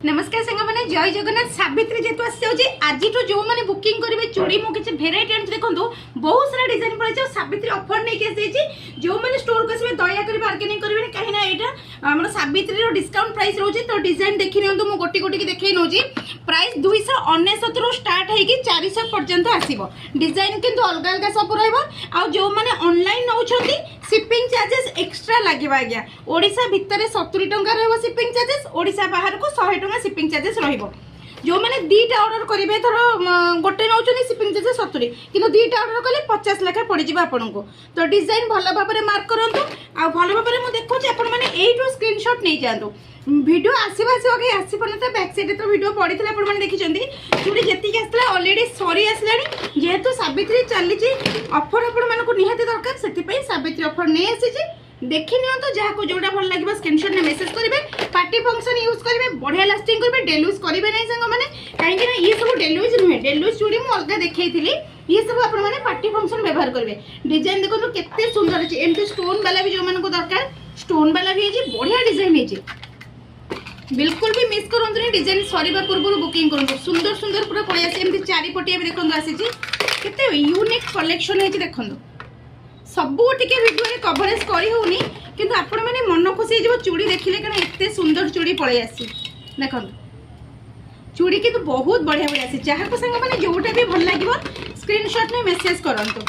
नमस्कार सांग मैंने जय जगन्नाथ सावित्री जेतु आसी आज जो मैंने बुकिंग करेंगे चूड़ी मु किसी भेराइटी आनी देखो बहुत सारा डिजाइन पड़े सावित्री ऑफर नहीं आसी जो मैंने स्टोर को आसवे दयाकोरी बार्गेनिंग करेंगे कहीं यहाँ आम सावित्री डिस्काउंट प्राइस रोचे तो डिजाइन देखी नि मुझे गोटी गोटी देखे नौ प्राइस 299 रु स्टार्ट होगी 400 पर्यंत आसो डिजाइन किंतु अलग अलग सब रहा जो मैंने ऑनलाइन नौ शिपिंग चार्जेस एक्स्ट्रा लगे आज्ञा ओडिशा भितर 70 टंका रहा शिपिंग चार्जेस ओडिशा बाहर को 100 टंका शिपिंग चार्जेस रहिबो जो मैंने दीटा ऑर्डर करेंगे थर गोटे नौ शिपिंग चार्जेस 70 कि दीटा ऑर्डर कले 50 लाख पड़ जाए आपन को तो डिजाइन भल भाव में मार्क करूँ आ भल भाव में देखुची आप स्क्रीनशॉट नहीं जातु वीडियो आसवा आगे आसपन बैक साइड तो वीडियो पड़ी आपने देखी चूड़ी जी आसला अलरेडी सरी आसला जेहेतु सावित्री चली ऑफर आपण मानक निहाती दरकार से सावित्री ऑफर नहीं आसी देखी नि तो जहाँ को जोड़ा भल लगे स्क्रीनशॉट में मेसेज करेंगे पार्टी फंक्शन यूज करेंगे बढ़िया लास्टिंग करेंगे डेली यूज करेंगे नहीं सांग मैंने कहीं ये सब डेली यूज नुहे डेली यूज चूड़ी मुझे अलग देखी ये सब आपने पार्टी फंक्शन व्यवहार करेंगे डिजाइन देखो केते सुंदर अच्छे एमती स्टोन वाला भी जो मान दरकार स्टोन वाला भी है बढ़िया डिजाइन है बिल्कुल भी मिस करूँ डिजाइन सरीबा पूर्व बुकिंग करूँ सुंदर सुंदर पूरा पड़े आमती चारिपटिया भी देखो आसी यूनिक कलेक्शन है देखो सबू टिके वीडियो कवरेज करी होनी किंतु आपण मैंने मन खुशी हो चूड़ी देखिले कारण एते सुंदर चूड़ी पड़े आसी देखो चूड़ी किंतु बहुत बढ़िया बढ़िया आसी जहाँ को सांग मैंने जोटा भी भल लगे स्क्रीनशॉट में मेसेज करंतु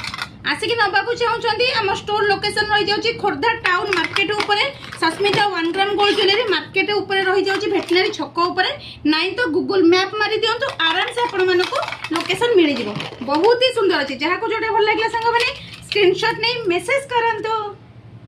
आसिक नबाकू चाहूँगी आम स्टोर लोकेशन रही जाऊँगी खोर्धा टाउन मार्केट उपरे Sasmita 1 gram gold jewellery market उपरे रही जाऊँगी भेटनारी छक उपरे नाई तो गूगल मैप मारी दिंतु आराम से आपण मानक लोकेशन मिल जाव बहुत ही सुंदर अच्छे जहाँ को जोटा भल लगे सांग मैंने स्क्रीनशॉट नहीं मेसेज करंतु।